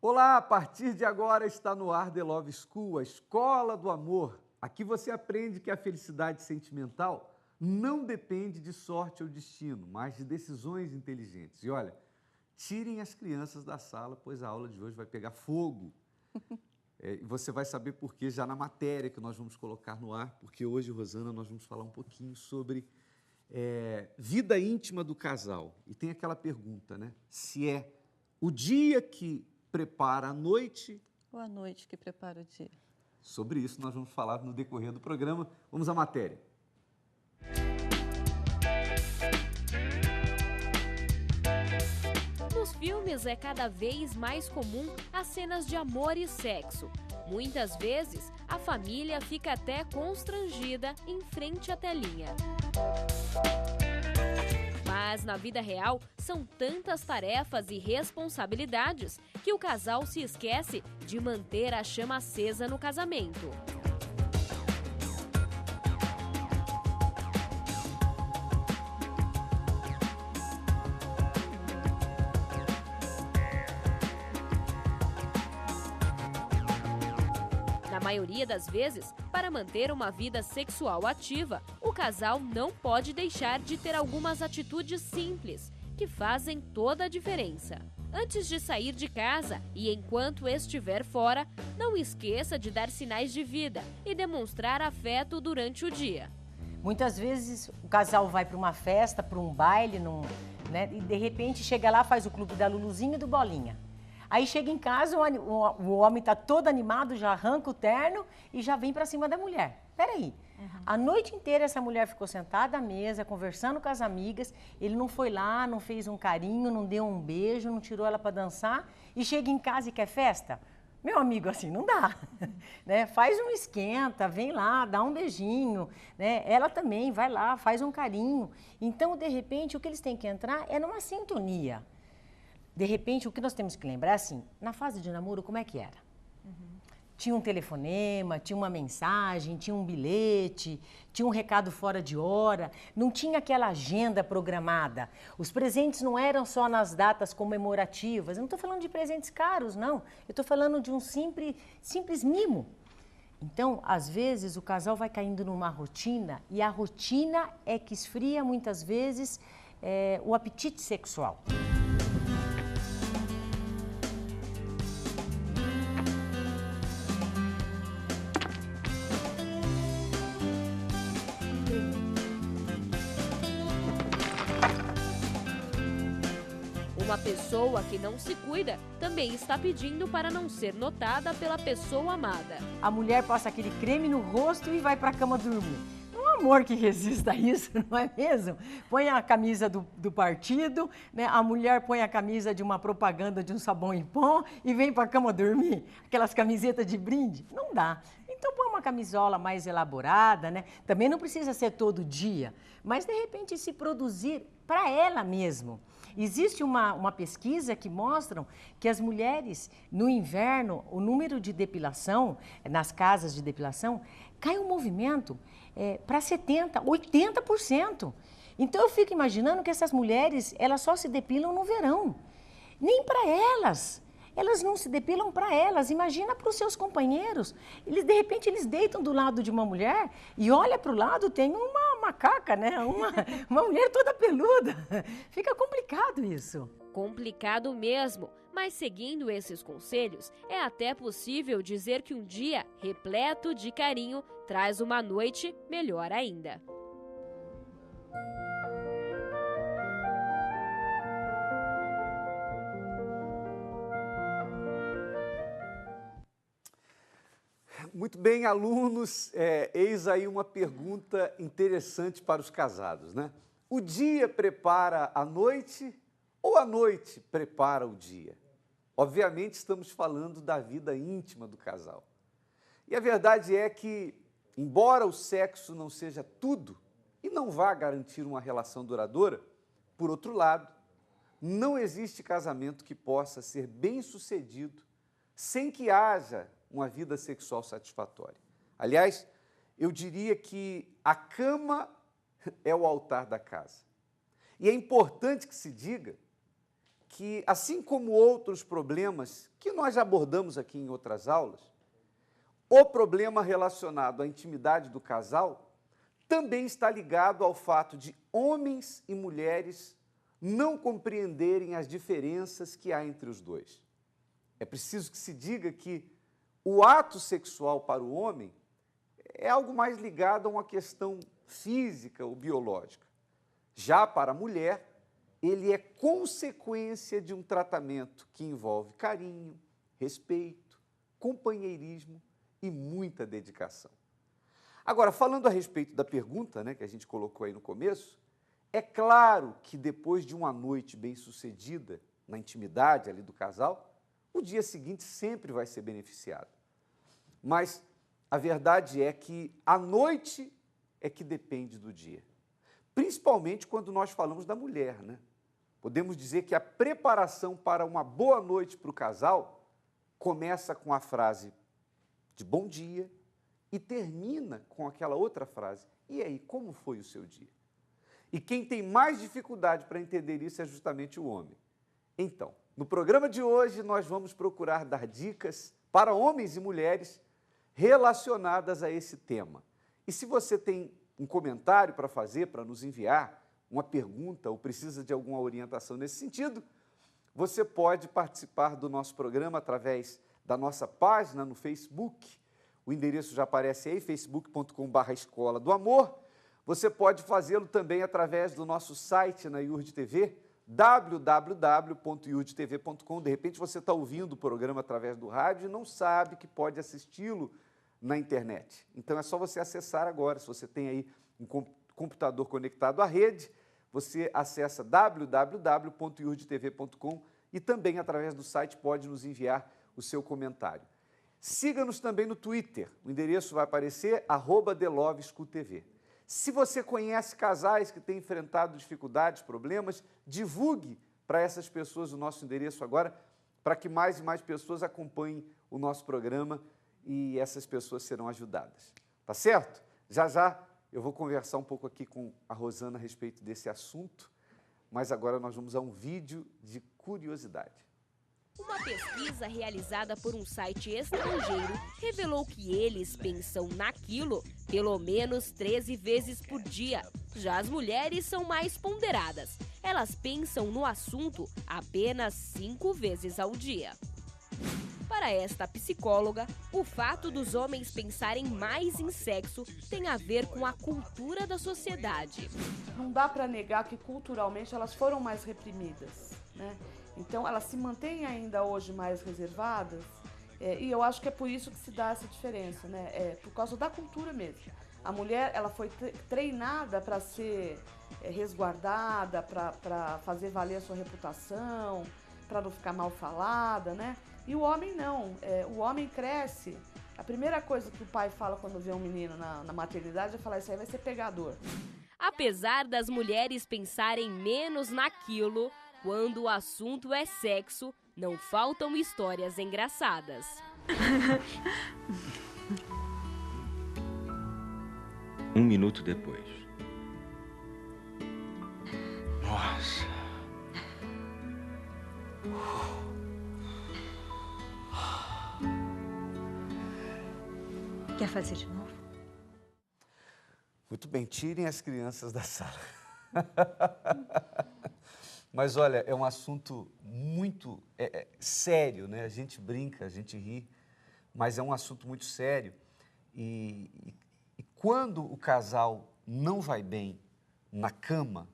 Olá, a partir de agora está no ar The Love School, a escola do amor. Aqui você aprende que a felicidade sentimental não depende de sorte ou destino, mas de decisões inteligentes. E olha, tirem as crianças da sala, pois a aula de hoje vai pegar fogo. E você vai saber por quê já na matéria que nós vamos colocar no ar, porque hoje, Rosana, nós vamos falar um pouquinho sobre vida íntima do casal. E tem aquela pergunta, né? Se é o dia que prepara a noite... Ou a noite que prepara o dia? Sobre isso nós vamos falar no decorrer do programa. Vamos à matéria. Nos filmes é cada vez mais comum as cenas de amor e sexo. Muitas vezes, a família fica até constrangida em frente à telinha. Mas, na vida real, são tantas tarefas e responsabilidades que o casal se esquece de manter a chama acesa no casamento. Na maioria das vezes, para manter uma vida sexual ativa, o casal não pode deixar de ter algumas atitudes simples, que fazem toda a diferença. Antes de sair de casa e enquanto estiver fora, não esqueça de dar sinais de vida e demonstrar afeto durante o dia. Muitas vezes o casal vai para uma festa, para um baile, né, e de repente chega lá, faz o clube da Luluzinha e do Bolinha. Aí chega em casa, o homem está todo animado, já arranca o terno e já vem para cima da mulher. Peraí, a noite inteira essa mulher ficou sentada à mesa, conversando com as amigas, ele não foi lá, não fez um carinho, não deu um beijo, não tirou ela para dançar e chega em casa e quer festa? Meu amigo, assim não dá, né? Faz um esquenta, vem lá, dá um beijinho, né? Ela também vai lá, faz um carinho. Então, de repente, o que eles têm que entrar é numa sintonia. De repente, o que nós temos que lembrar, assim, na fase de namoro, como é que era? Tinha um telefonema, tinha uma mensagem, tinha um bilhete, tinha um recado fora de hora, não tinha aquela agenda programada. Os presentes não eram só nas datas comemorativas. Eu não estou falando de presentes caros, não. Eu estou falando de um simples mimo. Então, às vezes, o casal vai caindo numa rotina e a rotina é que esfria, muitas vezes, o apetite sexual. Uma pessoa que não se cuida também está pedindo para não ser notada pela pessoa amada. A mulher passa aquele creme no rosto e vai para a cama dormir. Não há amor que resista a isso, não é mesmo? Põe a camisa do partido, né? A mulher põe a camisa de uma propaganda de um sabão em pó e vem para a cama dormir. Aquelas camisetas de brinde, não dá. Então põe uma camisola mais elaborada, né? Também não precisa ser todo dia, mas de repente se produzir para ela mesmo. Existe uma pesquisa que mostra que as mulheres, no inverno, o número de depilação, nas casas de depilação, cai um movimento para 70%, 80%. Então eu fico imaginando que essas mulheres, elas só se depilam no verão. Nem para elas. Elas não se depilam para elas, imagina para os seus companheiros. De repente, eles deitam do lado de uma mulher e olha para o lado, tem uma macaca, né? Uma mulher toda peluda. Fica complicado isso. Complicado mesmo, mas seguindo esses conselhos, é até possível dizer que um dia repleto de carinho traz uma noite melhor ainda. Muito bem, alunos, eis aí uma pergunta interessante para os casados, né? O dia prepara a noite ou a noite prepara o dia? Obviamente estamos falando da vida íntima do casal. E a verdade é que, embora o sexo não seja tudo e não vá garantir uma relação duradoura, por outro lado, não existe casamento que possa ser bem-sucedido sem que haja uma vida sexual satisfatória. Aliás, eu diria que a cama é o altar da casa. E é importante que se diga que, assim como outros problemas que nós já abordamos aqui em outras aulas, o problema relacionado à intimidade do casal também está ligado ao fato de homens e mulheres não compreenderem as diferenças que há entre os dois. É preciso que se diga que o ato sexual para o homem é algo mais ligado a uma questão física ou biológica. Já para a mulher, ele é consequência de um tratamento que envolve carinho, respeito, companheirismo e muita dedicação. Agora, falando a respeito da pergunta, né, que a gente colocou aí no começo, é claro que depois de uma noite bem-sucedida na intimidade ali do casal, o dia seguinte sempre vai ser beneficiado. Mas a verdade é que a noite é que depende do dia. Principalmente quando nós falamos da mulher, né? Podemos dizer que a preparação para uma boa noite para o casal começa com a frase de bom dia e termina com aquela outra frase: e aí, como foi o seu dia? E quem tem mais dificuldade para entender isso é justamente o homem. Então, no programa de hoje, nós vamos procurar dar dicas para homens e mulheres relacionadas a esse tema. E se você tem um comentário para fazer, para nos enviar, uma pergunta ou precisa de alguma orientação nesse sentido, você pode participar do nosso programa através da nossa página no Facebook. O endereço já aparece aí, facebook.com/Escola do Amor. Você pode fazê-lo também através do nosso site na IURD TV, www.iurdtv.com. De repente você está ouvindo o programa através do rádio e não sabe que pode assisti-lo na internet. Então é só você acessar agora. Se você tem aí um computador conectado à rede, você acessa www.iurdtv.com e também através do site pode nos enviar o seu comentário. Siga-nos também no Twitter. O endereço vai aparecer, @TheLoveschoolTV. Se você conhece casais que têm enfrentado dificuldades, problemas, divulgue para essas pessoas o nosso endereço agora, para que mais e mais pessoas acompanhem o nosso programa e essas pessoas serão ajudadas. Tá certo? Já já eu vou conversar um pouco aqui com a Rosana a respeito desse assunto, mas agora nós vamos a um vídeo de curiosidade. Uma pesquisa realizada por um site estrangeiro revelou que eles pensam naquilo pelo menos 13 vezes por dia. Já as mulheres são mais ponderadas. Elas pensam no assunto apenas 5 vezes ao dia. Para esta psicóloga, o fato dos homens pensarem mais em sexo tem a ver com a cultura da sociedade. Não dá para negar que culturalmente elas foram mais reprimidas, né? Então elas se mantêm ainda hoje mais reservadas, e eu acho que é por isso que se dá essa diferença, né? É por causa da cultura mesmo. A mulher, ela foi treinada para ser resguardada, para fazer valer a sua reputação, para não ficar mal falada, né? E o homem não. O homem cresce. A primeira coisa que o pai fala quando vê um menino na maternidade é falar: isso aí vai ser pegador. Apesar das mulheres pensarem menos naquilo, quando o assunto é sexo, não faltam histórias engraçadas. Um minuto depois. Nossa. Quer fazer de novo? Muito bem, tirem as crianças da sala. Mas, olha, é um assunto muito sério, né? A gente brinca, a gente ri, mas é um assunto muito sério. E quando o casal não vai bem na cama,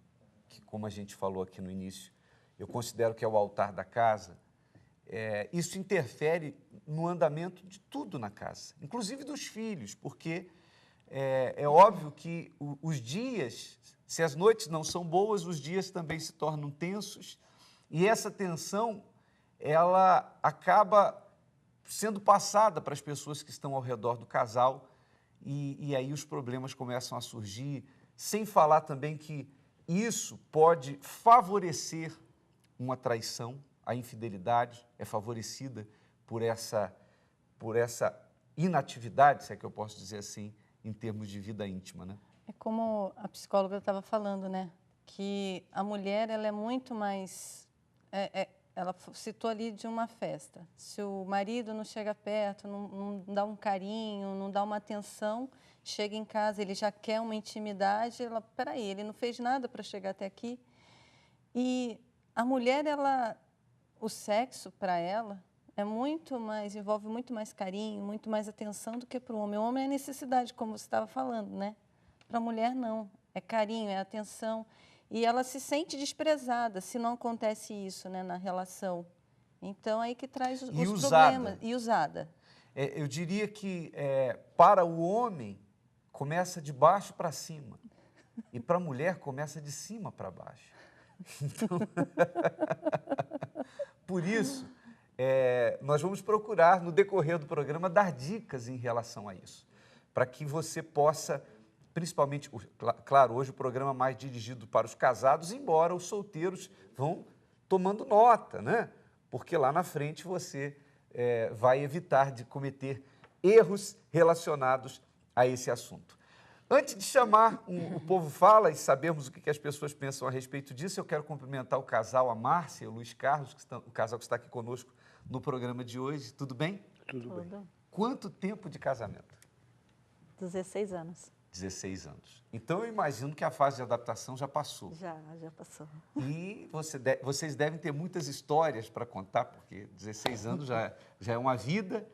que, como a gente falou aqui no início, eu considero que é o altar da casa, isso interfere no andamento de tudo na casa, inclusive dos filhos, porque é óbvio que os dias, se as noites não são boas, os dias também se tornam tensos, e essa tensão, ela acaba sendo passada para as pessoas que estão ao redor do casal, e aí os problemas começam a surgir, sem falar também que isso pode favorecer uma traição. A infidelidade é favorecida por essa inatividade, se é que eu posso dizer assim, em termos de vida íntima, né? É como a psicóloga estava falando, né? Que a mulher, ela é muito mais... ela citou ali de uma festa. Se o marido não chega perto, não dá um carinho, não dá uma atenção, chega em casa, ele já quer uma intimidade, ela, peraí, ele não fez nada para chegar até aqui. E a mulher, o sexo para ela envolve muito mais carinho, muito mais atenção do que para o homem. O homem é necessidade, como você estava falando, né? Para a mulher, não. É carinho, é atenção. E ela se sente desprezada se não acontece isso, né, na relação. Então, aí que traz os problemas. E usada. Eu diria que, para o homem, começa de baixo para cima. E para a mulher, começa de cima para baixo. Então, por isso, nós vamos procurar, no decorrer do programa, dar dicas em relação a isso. Para que você possa... Principalmente, claro, hoje o programa é mais dirigido para os casados, embora os solteiros vão tomando nota, né? Porque lá na frente você vai evitar de cometer erros relacionados a esse assunto. Antes de chamar o Povo Fala e sabermos o que as pessoas pensam a respeito disso, eu quero cumprimentar o casal, a Márcia e o Luiz Carlos, o casal que está aqui conosco no programa de hoje. Tudo bem? Tudo bem. Quanto tempo de casamento? 16 anos. 16 anos. Então, eu imagino que a fase de adaptação já passou. Já passou. E vocês devem ter muitas histórias para contar, porque 16 anos já é uma vida.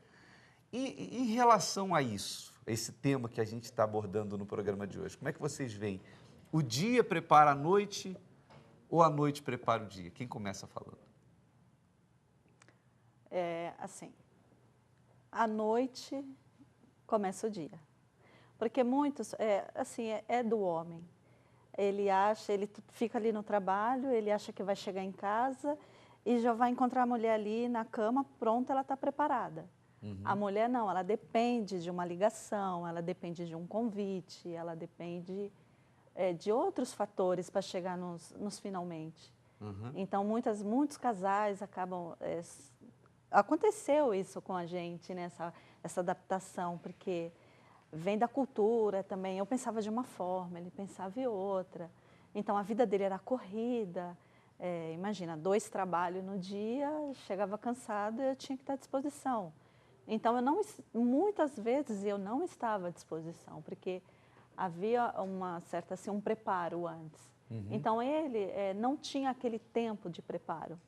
E em relação a isso, esse tema que a gente está abordando no programa de hoje, como é que vocês veem? O dia prepara a noite ou a noite prepara o dia? Quem começa falando? Assim, a noite começa o dia. Porque muitos, é do homem. Ele fica ali no trabalho, ele acha que vai chegar em casa e já vai encontrar a mulher ali na cama, pronta, ela está preparada. Uhum. A mulher não, ela depende de uma ligação, ela depende de um convite, ela depende de outros fatores para chegar nos finalmente. Uhum. Então, muitos casais acabam... aconteceu isso com a gente, né, essa adaptação, porque... Vem da cultura também. Eu pensava de uma forma, ele pensava de outra. Então, a vida dele era corrida. Imagina, 2 trabalhos no dia, chegava cansada, eu tinha que estar à disposição. Então, muitas vezes eu não estava à disposição, porque havia um preparo antes. Uhum. Então, ele não tinha aquele tempo de preparo.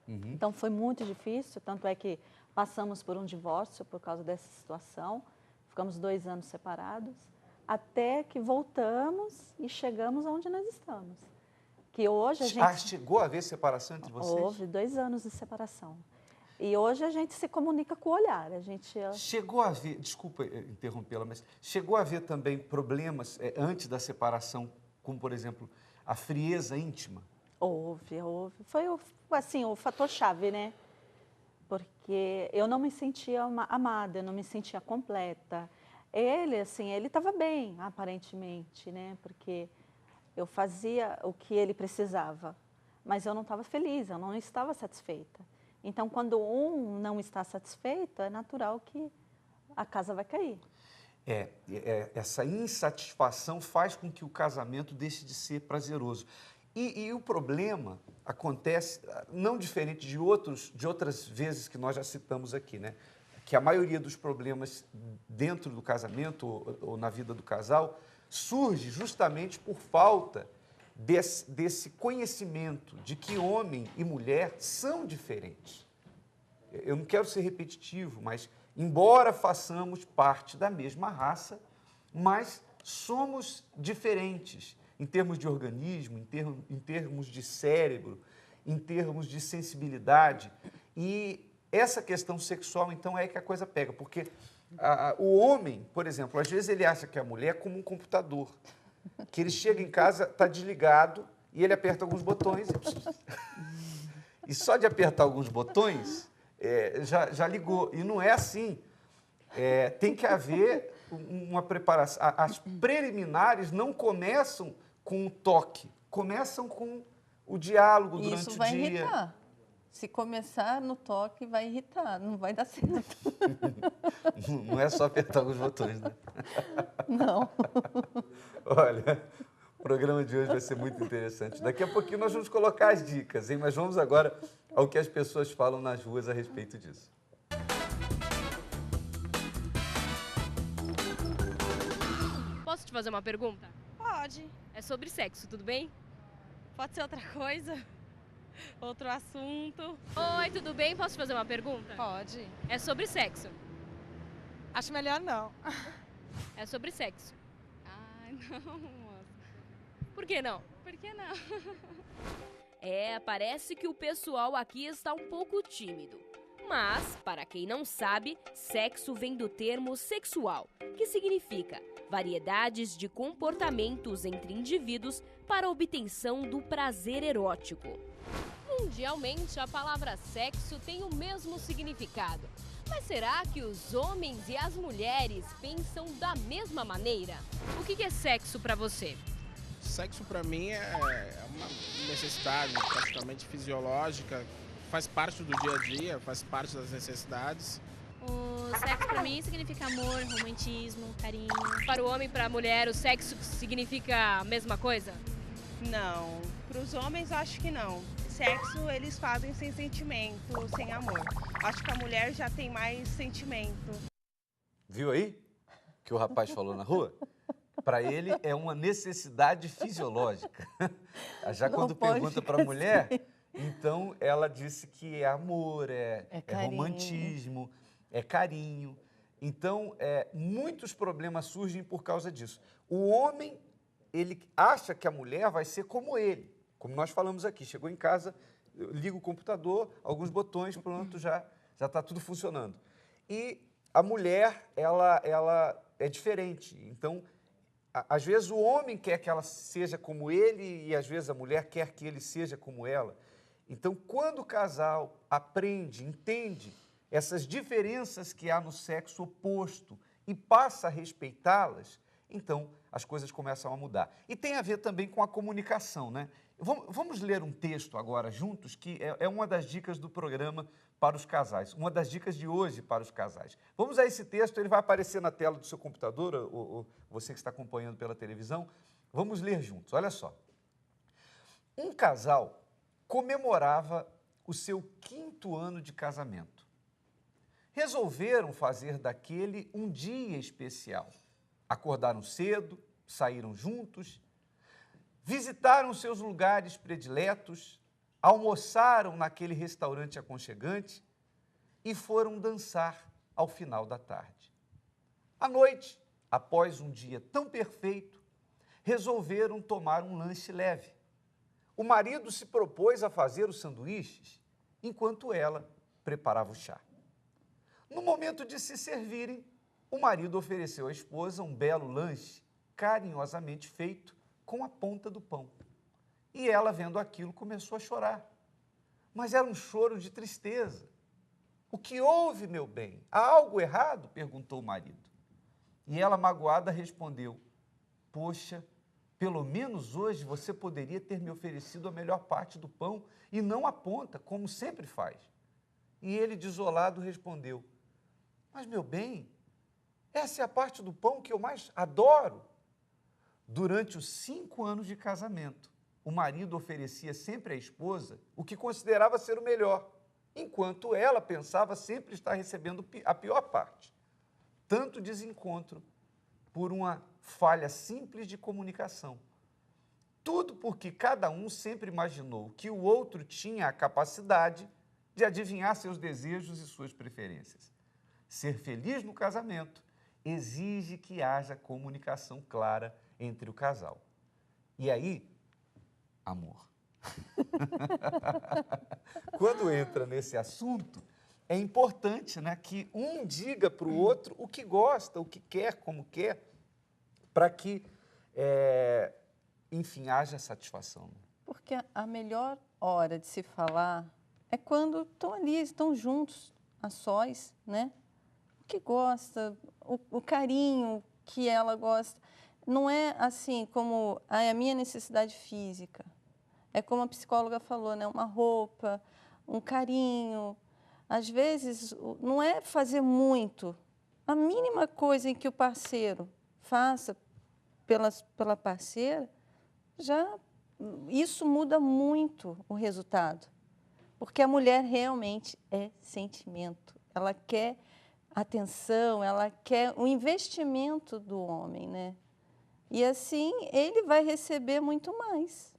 Uhum. Então, foi muito difícil, tanto é que passamos por um divórcio por causa dessa situação. Ficamos 2 anos separados, até que voltamos e chegamos aonde nós estamos. Que hoje a gente... chegou a haver separação entre vocês? Houve 2 anos de separação. E hoje a gente se comunica com o olhar. Chegou a haver, desculpa interrompê-la, mas chegou a haver também problemas antes da separação, como, por exemplo, a frieza íntima? Houve. Foi o fator-chave, né? Porque eu não me sentia amada, eu não me sentia completa. Ele estava bem, aparentemente, né? Porque eu fazia o que ele precisava, mas eu não estava feliz, eu não estava satisfeita. Então, quando um não está satisfeito, é natural que a casa vai cair. Essa insatisfação faz com que o casamento deixe de ser prazeroso. E o problema acontece, não diferente de outras vezes que nós já citamos aqui, né? Que a maioria dos problemas dentro do casamento ou na vida do casal surge justamente por falta desse conhecimento de que homem e mulher são diferentes. Eu não quero ser repetitivo, mas embora façamos parte da mesma raça, mas somos diferentes. Em termos de organismo, em termos de cérebro, em termos de sensibilidade. E essa questão sexual, então, é que a coisa pega. Porque o homem, por exemplo, às vezes ele acha que a mulher é como um computador. Que ele chega em casa, está desligado, e ele aperta alguns botões. E só de apertar alguns botões, já ligou. E não é assim. Tem que haver uma preparação. As preliminares não começam com o toque, começam com o diálogo durante o dia. Isso vai irritar. Se começar no toque, vai irritar, não vai dar certo. Não é só apertar os botões, né? Não. Olha, programa de hoje vai ser muito interessante. Daqui a pouquinho nós vamos colocar as dicas, hein? Mas vamos agora ao que as pessoas falam nas ruas a respeito disso. Posso te fazer uma pergunta? Pode. É sobre sexo, tudo bem? Pode ser outra coisa? Outro assunto? Oi, tudo bem? Posso te fazer uma pergunta? Pode. É sobre sexo. Acho melhor não. É sobre sexo. Ai, não, moça. Por que não? Por que não? Parece que o pessoal aqui está um pouco tímido. Mas, para quem não sabe, sexo vem do termo sexual, que significa variedades de comportamentos entre indivíduos para a obtenção do prazer erótico. Mundialmente, a palavra sexo tem o mesmo significado. Mas será que os homens e as mulheres pensam da mesma maneira? O que é sexo para você? Sexo para mim é uma necessidade praticamente fisiológica, faz parte do dia a dia, faz parte das necessidades. O sexo para mim significa amor, romantismo, carinho. Para o homem e para a mulher, o sexo significa a mesma coisa? Não. Para os homens, acho que não. Sexo eles fazem sem sentimento, sem amor. Acho que a mulher já tem mais sentimento. Viu aí que o rapaz falou na rua? Para ele é uma necessidade fisiológica. Já quando pergunta para a mulher, então ela disse que é amor, é romantismo, é carinho. Então, muitos problemas surgem por causa disso. O homem, ele acha que a mulher vai ser como ele, como nós falamos aqui. Chegou em casa, liga o computador, alguns botões, pronto, já está tudo funcionando. E a mulher, ela é diferente. Então, às vezes o homem quer que ela seja como ele e às vezes a mulher quer que ele seja como ela. Então, quando o casal aprende, entende essas diferenças que há no sexo oposto e passa a respeitá-las, então as coisas começam a mudar. E tem a ver também com a comunicação, né? Vamos ler um texto agora juntos, que é uma das dicas do programa para os casais, uma das dicas de hoje para os casais. Vamos a esse texto, ele vai aparecer na tela do seu computador, ou você que está acompanhando pela televisão. Vamos ler juntos, olha só. Um casal comemorava o seu 5º ano de casamento. Resolveram fazer daquele um dia especial. Acordaram cedo, saíram juntos, visitaram seus lugares prediletos, almoçaram naquele restaurante aconchegante e foram dançar ao final da tarde. À noite, após um dia tão perfeito, resolveram tomar um lanche leve. O marido se propôs a fazer os sanduíches, enquanto ela preparava o chá. No momento de se servirem, o marido ofereceu à esposa um belo lanche, carinhosamente feito com a ponta do pão. E ela, vendo aquilo, começou a chorar. Mas era um choro de tristeza. O que houve, meu bem? Há algo errado? Perguntou o marido. E ela, magoada, respondeu: poxa, pelo menos hoje você poderia ter me oferecido a melhor parte do pão e não a ponta, como sempre faz. E ele, desolado, respondeu: mas, meu bem, essa é a parte do pão que eu mais adoro. Durante os 5 anos de casamento, o marido oferecia sempre à esposa o que considerava ser o melhor, enquanto ela pensava sempre estar recebendo a pior parte. Tanto desencontro por uma falha simples de comunicação. Tudo porque cada um sempre imaginou que o outro tinha a capacidade de adivinhar seus desejos e suas preferências. Ser feliz no casamento exige que haja comunicação clara entre o casal. E aí, amor. Quando entra nesse assunto, é importante, né, que um diga para o outro o que gosta, o que quer, como quer, para que, enfim, haja satisfação. Porque a melhor hora de se falar é quando estão ali, estão juntos, a sós, né? O que gosta, o carinho que ela gosta. Não é assim como a minha necessidade física. É como a psicóloga falou, né? Uma roupa, um carinho. Às vezes, não é fazer muito. A mínima coisa em que o parceiro faça pela parceira isso muda muito o resultado. Porque a mulher realmente é sentimento. Ela quer atenção, ela quer o investimento do homem, né? E assim ele vai receber muito mais.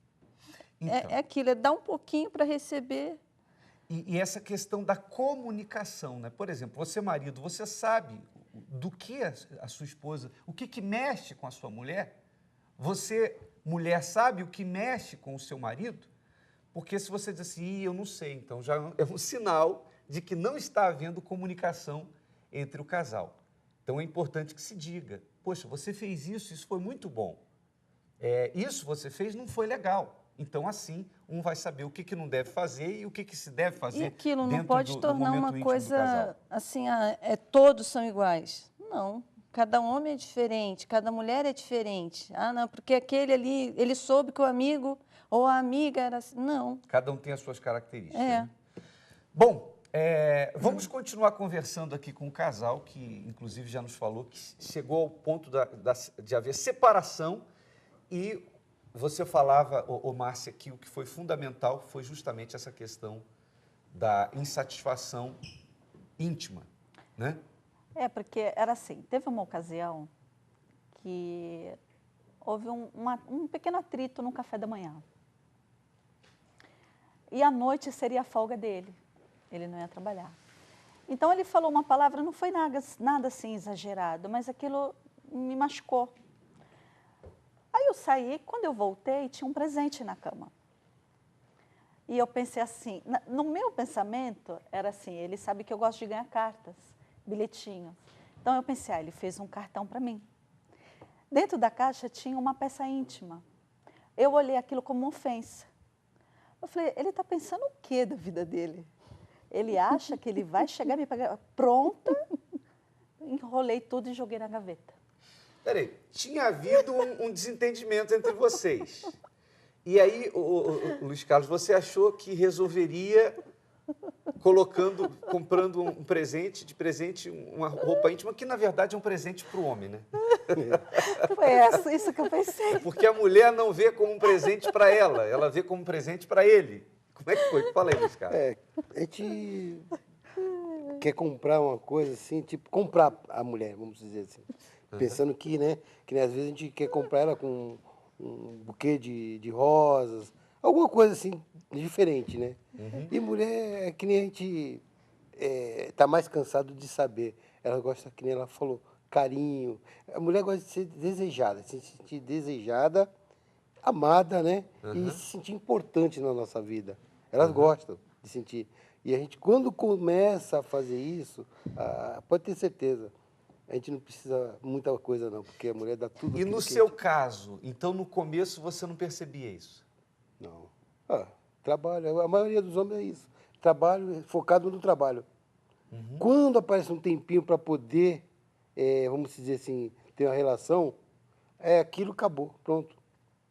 Então, É aquilo, é dar um pouquinho para receber. E essa questão da comunicação, né? Por exemplo, você, marido, você sabe do que a sua esposa, o que mexe com a sua mulher? Você, mulher, sabe o que mexe com o seu marido? Porque se você diz assim, eu não sei, então já é um sinal de que não está havendo comunicação entre o casal. Então é importante que se diga, poxa, você fez isso, isso foi muito bom. Isso você fez não foi legal. Então, assim, um vai saber o que não deve fazer e o que se deve fazer. E aquilo não dentro pode do tornar momento uma íntimo do coisa casal. assim, todos são iguais. Não, cada homem é diferente, cada mulher é diferente. Ah, não, porque aquele ali, ele soube que o amigo ou a amiga era assim. Não. Cada um tem as suas características. É. Né? Bom, vamos continuar conversando aqui com o casal, que inclusive já nos falou que chegou ao ponto de haver separação e você falava, Márcia, que o que foi fundamental foi justamente essa questão da insatisfação íntima, né? Porque era assim, teve uma ocasião que houve um pequeno atrito no café da manhã. E à noite seria a folga dele, ele não ia trabalhar. Então ele falou uma palavra, não foi nada assim exagerado, mas aquilo me machucou. Aí eu saí, quando eu voltei, tinha um presente na cama. E eu pensei assim, no meu pensamento, era assim, ele sabe que eu gosto de ganhar cartas, bilhetinhos. Então eu pensei, ele fez um cartão para mim. Dentro da caixa tinha uma peça íntima. Eu olhei aquilo como uma ofensa. Eu falei, ele está pensando o quê da vida dele? Ele acha que ele vai chegar e me pegar pronta? Enrolei tudo e joguei na gaveta. Peraí, tinha havido um desentendimento entre vocês. E aí, Luiz Carlos, você achou que resolveria comprando um presente, uma roupa íntima, que na verdade é um presente para o homem, né? Foi isso que eu pensei. Porque a mulher não vê como um presente para ela, ela vê como um presente para ele. Como é que foi? Fala aí, Luiz Carlos. A gente quer comprar uma coisa assim, tipo, comprar a mulher, vamos dizer assim. Pensando que, né, que às vezes a gente quer comprar ela com um buquê de rosas, alguma coisa assim, diferente, né? Uhum. E mulher é que nem a gente tá mais cansado de saber. Ela gosta, que nem ela falou, carinho. A mulher gosta de ser desejada, se sentir desejada, amada, né? Uhum. E se sentir importante na nossa vida. Elas gostam de sentir. E a gente, quando começa a fazer isso, pode ter certeza, a gente não precisa muita coisa não, porque a mulher dá tudo. E no seu caso, então no começo você não percebia isso? Não. Trabalho, a maioria dos homens é isso. Trabalho, focado no trabalho. Uhum. Quando aparece um tempinho para poder, vamos dizer assim, ter uma relação, aquilo acabou, pronto.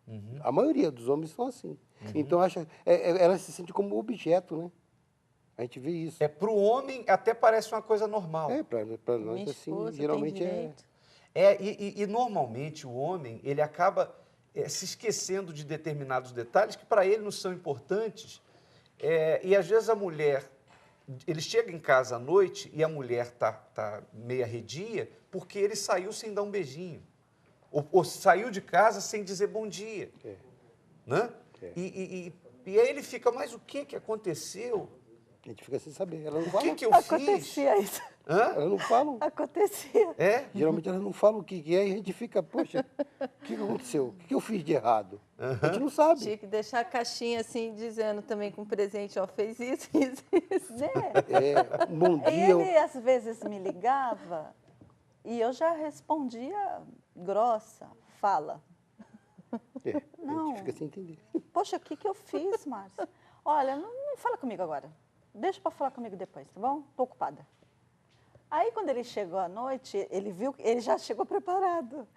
Uhum. A maioria dos homens são assim. Uhum. Então, ela se sente como objeto, né? A gente vê isso. Para o homem até parece uma coisa normal. Para nós, assim, geralmente E normalmente o homem, ele acaba se esquecendo de determinados detalhes que para ele não são importantes. E às vezes a mulher, ele chega em casa à noite e a mulher tá meio arredia porque ele saiu sem dar um beijinho. Ou saiu de casa sem dizer bom dia. Né? E aí ele fica, mas o que aconteceu? A gente fica sem saber. Ela não fala. O que eu Acontecia fiz? Isso. Elas não falam. Acontecia. Geralmente elas não falam o que é e a gente fica, poxa, o que aconteceu? O que eu fiz de errado? A gente não sabe. Tinha que deixar a caixinha assim, dizendo também com presente, fez isso, isso, isso. Bom dia. Ele às vezes me ligava e eu já respondia grossa, fala. Não. A gente fica sem entender. Poxa, o que eu fiz, Márcia? Olha, não fala comigo agora. Deixa para falar comigo depois, tá bom? Estou ocupada. Aí, quando ele chegou à noite, ele viu que ele já chegou preparado.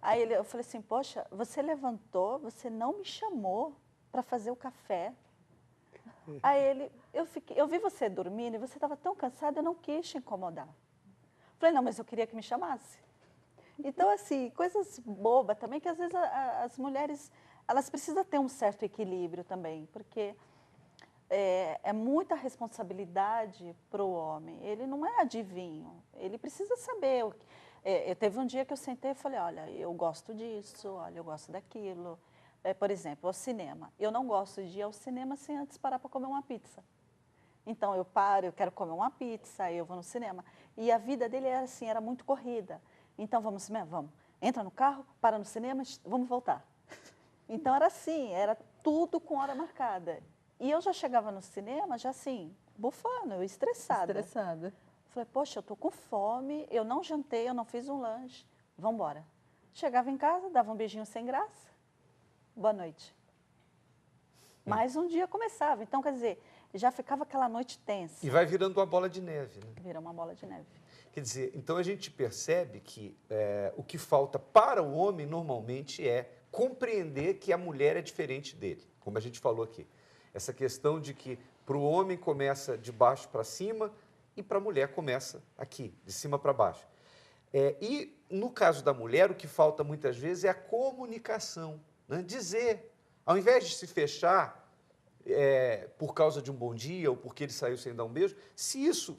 Aí eu falei assim, poxa, você levantou, você não me chamou para fazer o café. Aí eu vi você dormindo e você estava tão cansada, eu não quis te incomodar. Falei, não, mas eu queria que me chamasse. Então, assim, coisas bobas também, que às vezes as mulheres, elas precisam ter um certo equilíbrio também, porque é muita responsabilidade para o homem. Ele não é adivinho, ele precisa saber. Teve um dia que eu sentei e falei, olha, eu gosto disso, olha, eu gosto daquilo. Por exemplo, o cinema. Eu não gosto de ir ao cinema sem antes parar para comer uma pizza. Então, eu paro, eu quero comer uma pizza, aí eu vou no cinema. E a vida dele era assim, era muito corrida. Então, vamos no cinema? Vamos. Entra no carro, para no cinema, vamos voltar. Então, era assim, era tudo com hora marcada. E eu já chegava no cinema, já assim, bufando, eu estressada. Estressada. Falei, poxa, eu estou com fome, eu não jantei, eu não fiz um lanche, vamos embora. Chegava em casa, dava um beijinho sem graça, boa noite. Mais um dia começava, então, quer dizer, já ficava aquela noite tensa. E vai virando uma bola de neve, né? Vira uma bola de neve. Quer dizer, então a gente percebe que o que falta para o homem, normalmente, é compreender que a mulher é diferente dele, como a gente falou aqui. Essa questão de que para o homem começa de baixo para cima e para a mulher começa aqui, de cima para baixo. E, no caso da mulher, o que falta muitas vezes é a comunicação, né? Dizer, ao invés de se fechar por causa de um bom dia ou porque ele saiu sem dar um beijo, se isso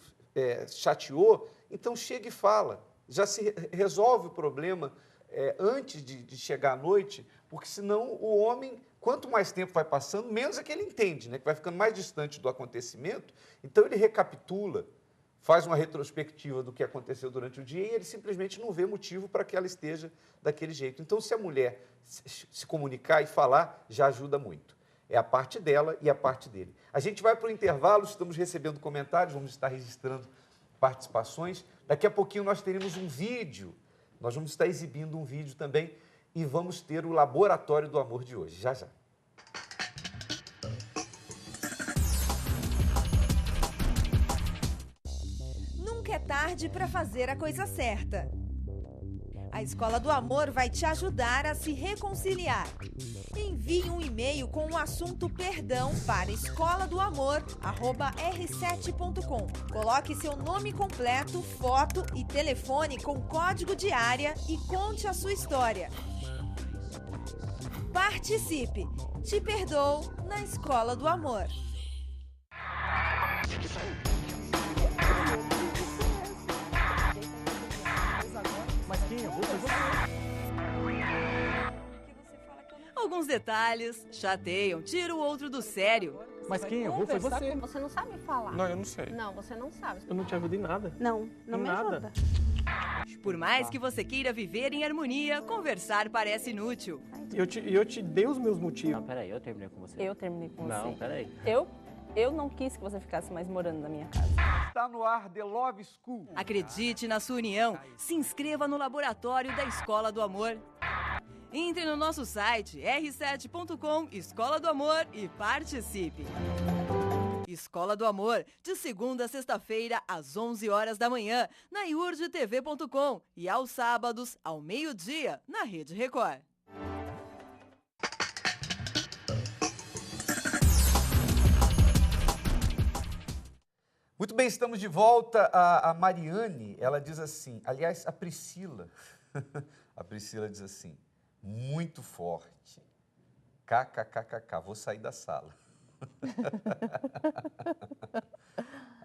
chateou, então chega e fala. Já se resolve o problema antes de chegar à noite, porque senão o homem, quanto mais tempo vai passando, menos é que ele entende, né? Que vai ficando mais distante do acontecimento, então ele recapitula, faz uma retrospectiva do que aconteceu durante o dia e ele simplesmente não vê motivo para que ela esteja daquele jeito. Então, se a mulher se comunicar e falar, já ajuda muito. É a parte dela e a parte dele. A gente vai para o intervalo, estamos recebendo comentários, vamos estar registrando participações. Daqui a pouquinho nós teremos um vídeo, nós vamos estar exibindo um vídeo também e vamos ter o Laboratório do Amor de hoje, já já. Nunca é tarde para fazer a coisa certa. A Escola do Amor vai te ajudar a se reconciliar. Envie um e-mail com o assunto perdão para escoladoamor@r7.com. Coloque seu nome completo, foto e telefone com código de área e conte a sua história. Participe! Te perdoo na Escola do Amor. Mas quem errou foi você. Alguns detalhes chateiam, tira o outro do sério. Mas quem errou foi você. Você não sabe falar. Não, eu não sei. Não, você não sabe. Eu não te ajudo em nada. Não me nada. ajuda. Por mais que você queira viver em harmonia, conversar parece inútil. Eu te dei os meus motivos. Não, peraí, eu terminei com você. Eu terminei com você. Não, peraí. Eu não quis que você ficasse mais morando na minha casa. Está no ar The Love School. Acredite na sua união. Se inscreva no Laboratório da Escola do Amor. Entre no nosso site r7.com, Escola do Amor, e participe. Escola do Amor, de segunda a sexta-feira, às 11 horas da manhã, na iurdtv.com e aos sábados, ao meio-dia, na Rede Record. Muito bem, estamos de volta. A Mariane, ela diz assim, aliás, a Priscila, a Priscila diz assim, muito forte, kkkk, vou sair da sala.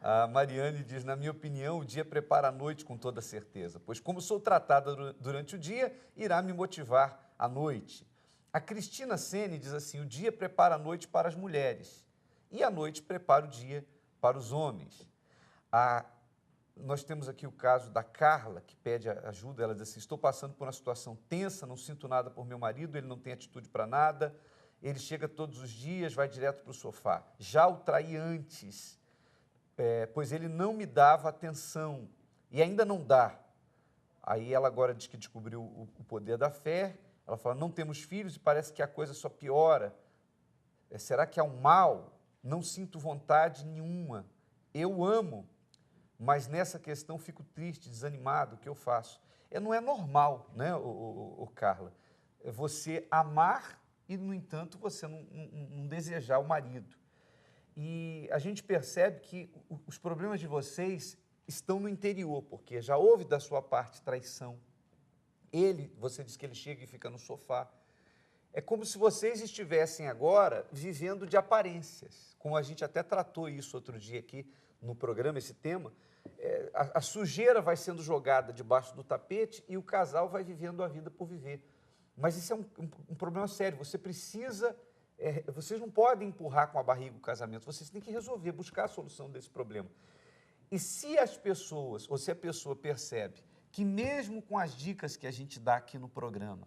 A Mariane diz, na minha opinião, o dia prepara a noite com toda certeza, pois como sou tratada durante o dia, irá me motivar à noite. A Cristina Sene diz assim, o dia prepara a noite para as mulheres e a noite prepara o dia para os homens. Nós temos aqui o caso da Carla, que pede ajuda. Ela diz assim, estou passando por uma situação tensa, não sinto nada por meu marido, ele não tem atitude para nada, ele chega todos os dias, vai direto para o sofá. Já o traí antes, pois ele não me dava atenção e ainda não dá. Aí ela agora diz que descobriu o poder da fé, ela fala, não temos filhos e parece que a coisa só piora. Será que há um mal? Não sinto vontade nenhuma. Eu amo, mas nessa questão fico triste, desanimado, o que eu faço? Não é normal, né, Carla? É você amar e, no entanto, você não desejar o marido. E a gente percebe que os problemas de vocês estão no interior, porque já houve da sua parte traição, Você diz que ele chega e fica no sofá. É como se vocês estivessem agora vivendo de aparências, como a gente até tratou isso outro dia aqui no programa, esse tema. A sujeira vai sendo jogada debaixo do tapete e o casal vai vivendo a vida por viver. Mas isso é um problema sério. Você precisa... vocês não podem empurrar com a barriga o casamento. Vocês têm que resolver, buscar a solução desse problema. E se as pessoas, ou se a pessoa percebe que mesmo com as dicas que a gente dá aqui no programa,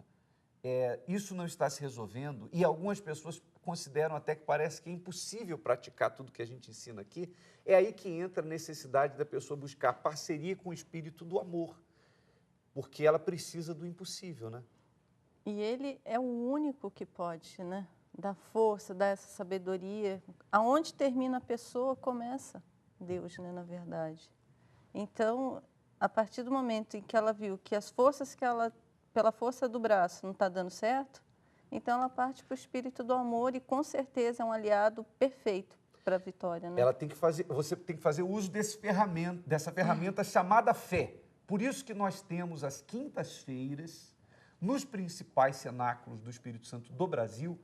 isso não está se resolvendo, e algumas pessoas consideram até que parece que é impossível praticar tudo que a gente ensina aqui, é aí que entra a necessidade da pessoa buscar parceria com o espírito do amor, porque ela precisa do impossível, né? E ele é o único que pode, né? Dar força, dar essa sabedoria. Aonde termina a pessoa, começa Deus, né, na verdade. Então, a partir do momento em que ela viu que as forças que ela, pela força do braço, não está dando certo, então ela parte para o espírito do amor e com certeza é um aliado perfeito para a vitória, né? Você tem que fazer uso dessa ferramenta chamada fé. Por isso que nós temos às quintas-feiras, nos principais cenáculos do Espírito Santo do Brasil,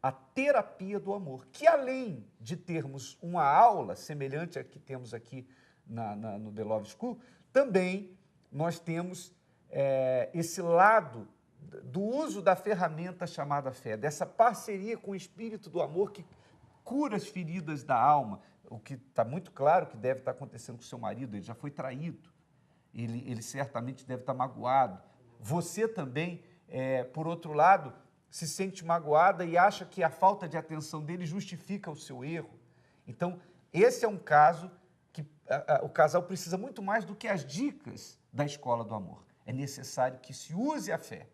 a terapia do amor, que além de termos uma aula semelhante à que temos aqui no The Love School, também nós temos esse lado do uso da ferramenta chamada fé, dessa parceria com o Espírito do amor que cura as feridas da alma, o que está muito claro que deve estar acontecendo com o seu marido. Ele já foi traído, ele certamente deve estar magoado. Você também, por outro lado, se sente magoada e acha que a falta de atenção dele justifica o seu erro. Então, esse é um caso que o casal precisa muito mais do que as dicas da Escola do Amor. É necessário que se use a fé.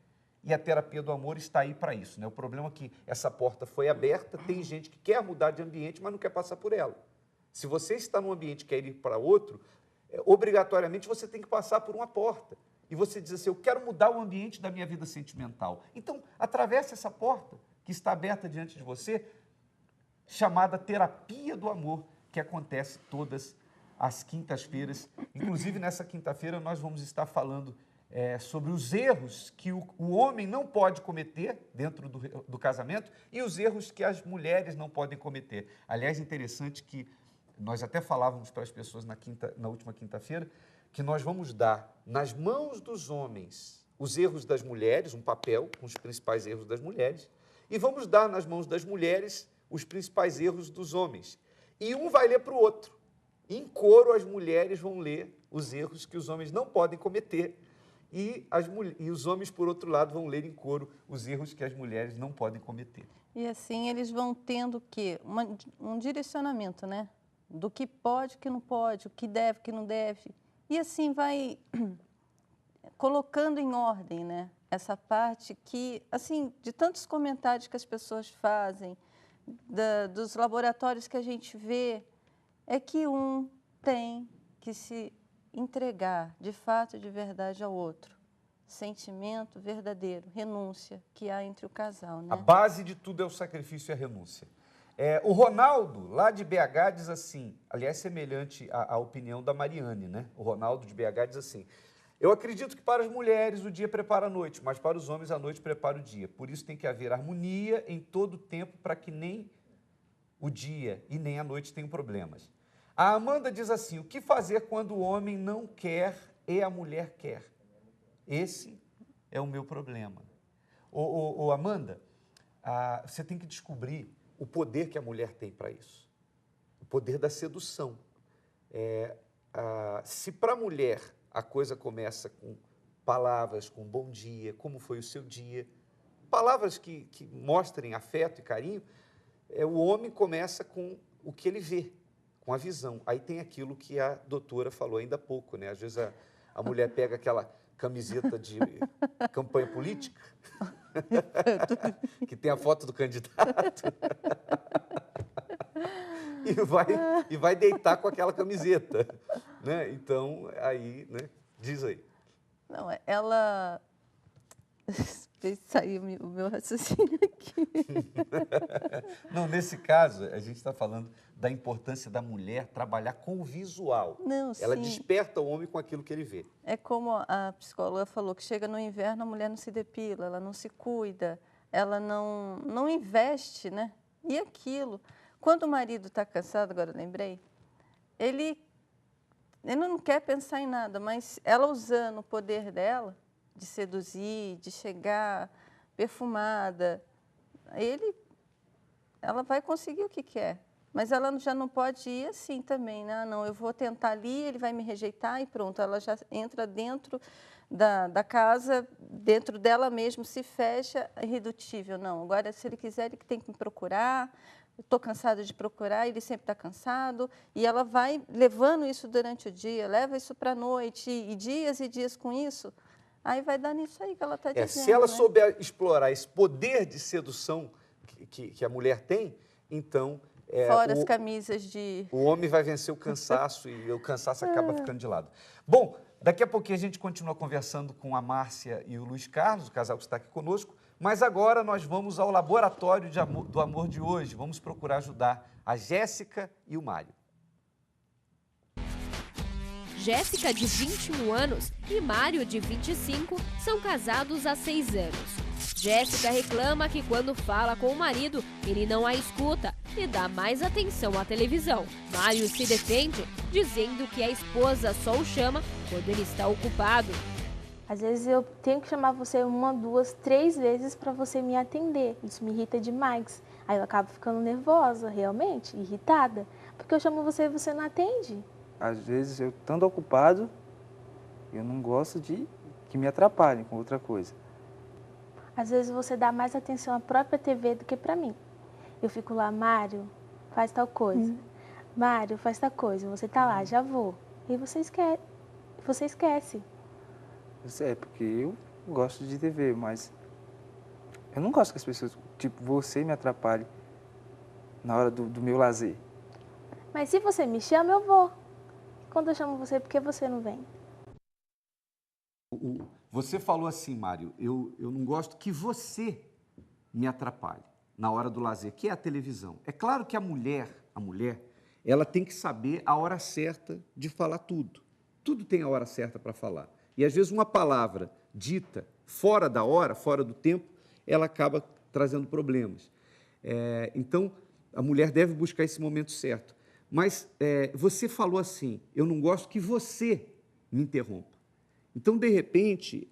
E a terapia do amor está aí para isso, né? O problema é que essa porta foi aberta, tem gente que quer mudar de ambiente, mas não quer passar por ela. Se você está num ambiente e quer ir para outro, obrigatoriamente você tem que passar por uma porta. E você diz assim, eu quero mudar o ambiente da minha vida sentimental. Então, atravesse essa porta que está aberta diante de você, chamada terapia do amor, que acontece todas as quintas-feiras. Inclusive, nessa quinta-feira, nós vamos estar falando sobre os erros que o homem não pode cometer dentro do casamento e os erros que as mulheres não podem cometer. Aliás, interessante que nós até falávamos para as pessoas na última quinta-feira, que nós vamos dar nas mãos dos homens os erros das mulheres, um papel com os principais erros das mulheres, e vamos dar nas mãos das mulheres os principais erros dos homens. E um vai ler para o outro. Em coro, as mulheres vão ler os erros que os homens não podem cometer, e os homens, por outro lado, vão ler em coro os erros que as mulheres não podem cometer. E assim eles vão tendo o quê? Um direcionamento, né? Do que pode, o que não pode, o que deve, o que não deve. E assim vai colocando em ordem, né? Essa parte que, assim, de tantos comentários que as pessoas fazem, dos laboratórios que a gente vê, é que um tem que se entregar, de fato, de verdade, ao outro. Sentimento verdadeiro, renúncia que há entre o casal, né? A base de tudo é o sacrifício e a renúncia. O Ronaldo, lá de BH, diz assim, aliás, semelhante à opinião da Mariane, né? O Ronaldo de BH diz assim, eu acredito que para as mulheres o dia prepara a noite, mas para os homens a noite prepara o dia. Por isso tem que haver harmonia em todo o tempo para que nem o dia e nem a noite tenham problemas. A Amanda diz assim, o que fazer quando o homem não quer e a mulher quer? Esse é o meu problema. Amanda, você tem que descobrir o poder que a mulher tem para isso. O poder da sedução. Se para a mulher a coisa começa com palavras, com bom dia, como foi o seu dia, palavras que mostrem afeto e carinho, o homem começa com o que ele vê, com a visão. Aí tem aquilo que a doutora falou ainda há pouco, né? Às vezes a mulher pega aquela camiseta de campanha política, que tem a foto do candidato, e vai deitar com aquela camiseta, né? Então, aí, né? Diz aí. Não, ela... Deixa eu sair o meu raciocínio aqui. Não, nesse caso, a gente está falando da importância da mulher trabalhar com o visual. Não, Ela sim. desperta o homem com aquilo que ele vê. É como a psicóloga falou, que chega no inverno, a mulher não se depila, ela não se cuida, ela não investe, né? E aquilo. Quando o marido está cansado, agora eu lembrei, ele não quer pensar em nada, mas ela usando o poder dela, de seduzir, de chegar perfumada, ela vai conseguir o que quer. Mas ela já não pode ir assim também, né? Não, eu vou tentar ali, ele vai me rejeitar e pronto. Ela já entra dentro da casa, dentro dela mesmo, se fecha, irredutível. Não, agora se ele quiser, ele tem que me procurar. Estou cansada de procurar, ele sempre está cansado. E ela vai levando isso durante o dia, leva isso para a noite, e dias com isso. Aí vai dar nisso aí que ela está dizendo. Se ela né? souber explorar esse poder de sedução que a mulher tem, então... Fora as camisas de... O homem vai vencer o cansaço e o cansaço acaba ficando de lado. Bom, daqui a pouquinho a gente continua conversando com a Márcia e o Luiz Carlos, o casal que está aqui conosco, mas agora nós vamos ao laboratório do amor de hoje. Vamos procurar ajudar a Jéssica e o Mário. Jéssica, de 21 anos, e Mário, de 25, são casados há 6 anos. Jéssica reclama que quando fala com o marido, ele não a escuta e dá mais atenção à televisão. Mário se defende, dizendo que a esposa só o chama quando ele está ocupado. Às vezes eu tenho que chamar você 1, 2, 3 vezes para você me atender. Isso me irrita demais. Aí eu acabo ficando nervosa, realmente, irritada, porque eu chamo você e você não atende. Às vezes eu, estando ocupado, eu não gosto de que me atrapalhem com outra coisa. Às vezes você dá mais atenção à própria TV do que para mim. Eu fico lá, Mário, faz tal coisa. Mário, faz tal coisa. Você tá lá, já vou. E você esquece. É, porque eu gosto de TV, mas eu não gosto que as pessoas, tipo, você me atrapalhe na hora do meu lazer. Mas se você me chama, eu vou. Quando eu chamo você, por que você não vem? Você falou assim, Mário, eu não gosto que você me atrapalhe na hora do lazer, que é a televisão. É claro que a mulher, ela tem que saber a hora certa de falar tudo. Tudo tem a hora certa para falar. E às vezes uma palavra dita fora da hora, fora do tempo, ela acaba trazendo problemas. Então, a mulher deve buscar esse momento certo. Mas você falou assim, eu não gosto que você me interrompa. Então, de repente,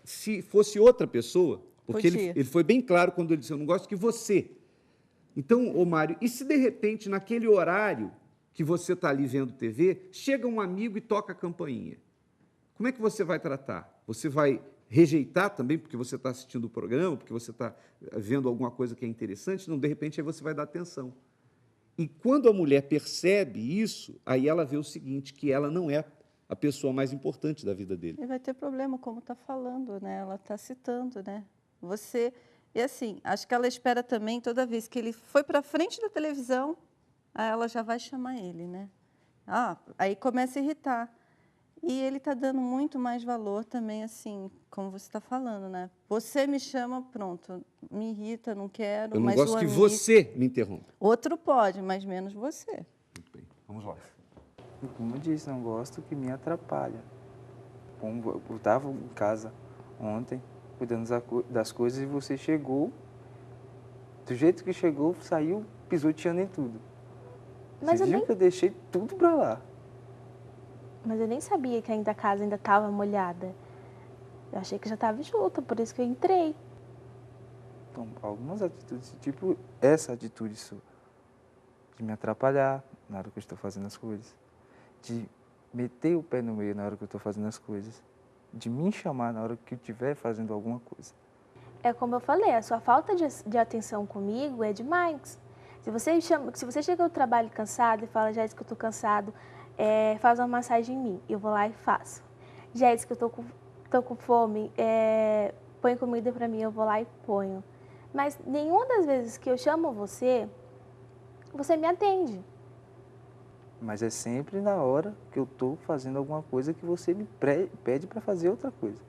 se fosse outra pessoa, porque ele foi bem claro quando ele disse, eu não gosto que você. Então, ô Mário, e se de repente, naquele horário que você está ali vendo TV, chega um amigo e toca a campainha? Como é que você vai tratar? Você vai rejeitar também porque você está assistindo o programa, porque você está vendo alguma coisa que é interessante? Não, de repente, aí você vai dar atenção. E quando a mulher percebe isso, aí ela vê o seguinte, que ela não é a pessoa mais importante da vida dele. Ele vai ter problema, como está falando, né? Ela está citando, né? E assim, acho que ela espera também, toda vez que ele foi para frente da televisão, aí ela já vai chamar ele, né? Aí começa a irritar. E ele está dando muito mais valor também, assim, como você está falando, né? Você me chama, pronto, me irrita, não quero, eu não mas gosto que você me interrompa. Outro pode, mas menos você. Muito bem, vamos lá. Como eu disse, não gosto que me atrapalhe. Eu estava em casa ontem, cuidando das coisas, e você chegou, do jeito que chegou, saiu pisoteando em tudo. Mas Você viu que eu deixei tudo para lá. Mas eu nem sabia que ainda a casa ainda estava molhada. Eu achei que já estava junta, por isso que eu entrei. Então, algumas atitudes, tipo essa atitude sua, de me atrapalhar na hora que eu estou fazendo as coisas, de meter o pé no meio na hora que eu estou fazendo as coisas, de me chamar na hora que eu estiver fazendo alguma coisa. É como eu falei, a sua falta de atenção comigo é demais. Se você chega ao trabalho cansado e fala, Jéssica, eu estou cansado, faz uma massagem em mim, eu vou lá e faço. Jéssica, eu tô com fome, põe comida para mim, eu vou lá e ponho. Mas nenhuma das vezes que eu chamo você me atende. Mas é sempre na hora que eu estou fazendo alguma coisa que você me pede para fazer outra coisa.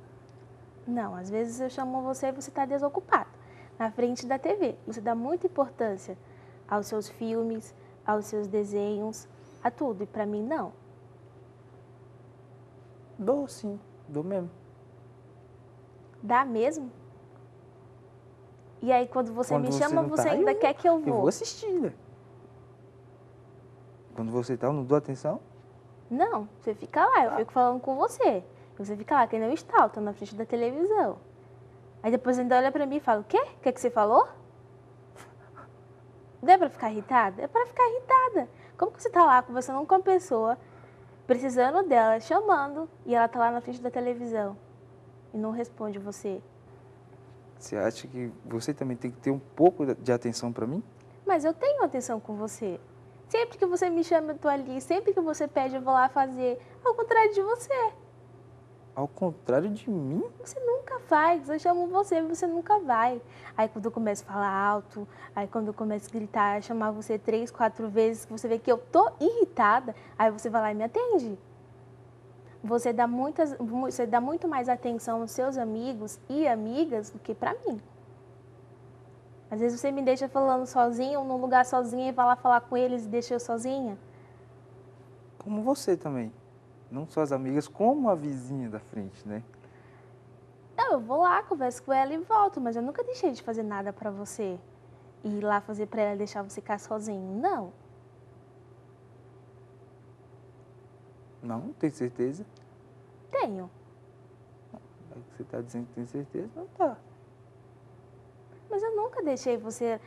Não, às vezes eu chamo você e você está desocupado, na frente da TV. Você dá muita importância aos seus filmes, aos seus desenhos, a tudo. E para mim, não. Dou sim, dou mesmo. Dá mesmo? E aí, quando você me chama, não você tá, ainda quer que eu vou? Eu vou assistir, né? Quando você tá, eu não dou atenção. Não, você fica lá, eu fico falando com você. Você fica lá, que não está, eu tô na frente da televisão. Aí depois ainda olha pra mim e fala, o quê? O que você falou? Não é pra ficar irritada? É pra ficar irritada. Como que você tá lá conversando com uma pessoa, precisando dela, chamando, e ela tá lá na frente da televisão e não responde você? Você acha que você também tem que ter um pouco de atenção pra mim? Mas eu tenho atenção com você. Sempre que você me chama, eu tô ali. Sempre que você pede, eu vou lá fazer. Ao contrário de você. Ao contrário de mim? Você nunca faz. Eu chamo você, você nunca vai. Aí quando eu começo a falar alto, aí quando eu começo a gritar, chamar você 3, 4 vezes, que você vê que eu tô irritada, aí você vai lá e me atende. Você dá muito mais atenção aos seus amigos e amigas do que pra mim. Às vezes você me deixa falando sozinho, num lugar sozinha, e vai lá falar com eles e deixa eu sozinha. Como você também. Não só as amigas, como a vizinha da frente, né? Não, eu vou lá, converso com ela e volto, mas eu nunca deixei de fazer nada pra você. E ir lá fazer pra ela e deixar você ficar sozinho. Não. Não, tem certeza? Tenho. Você tá dizendo que tem certeza? Não tá. Mas eu nunca deixei você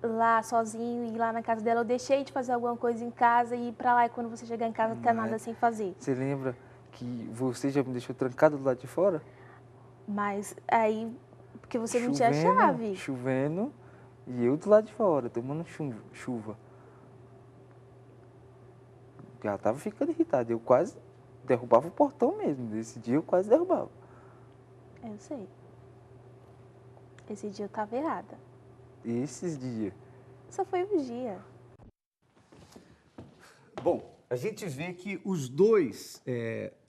lá sozinho, ir lá na casa dela. Eu deixei de fazer alguma coisa em casa e ir pra lá. E quando você chegar em casa, não tem nada sem fazer. Você lembra que você já me deixou trancado do lado de fora? Mas aí, porque você não tinha chave. Chovendo e eu do lado de fora, tomando chuva. Já tava ficando irritado. Eu quase derrubava o portão mesmo. Nesse dia eu quase derrubava. Eu sei. Esse dia eu tava errada. Esses dias? Só foi um dia. Bom, a gente vê que os dois,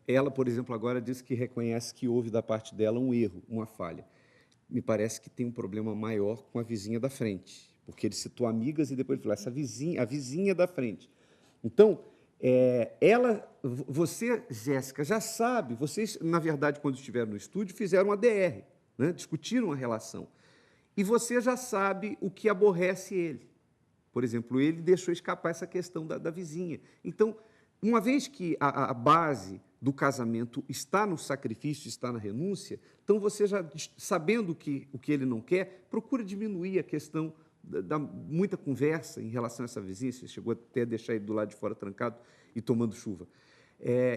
ela, por exemplo, agora diz que reconhece que houve da parte dela um erro, uma falha. Me parece que tem um problema maior com a vizinha da frente, porque ele citou amigas e depois ele falou, a vizinha da frente. Então, você, Jéssica, já sabe, vocês, na verdade, quando estiveram no estúdio, fizeram uma DR, né? Discutiram a relação. E você já sabe o que aborrece ele. Por exemplo, ele deixou escapar essa questão da vizinha. Então, uma vez que a base do casamento está no sacrifício, está na renúncia, então você já, sabendo o que ele não quer, procura diminuir a questão da muita conversa em relação a essa vizinha. Você chegou até a deixar ele do lado de fora trancado e tomando chuva.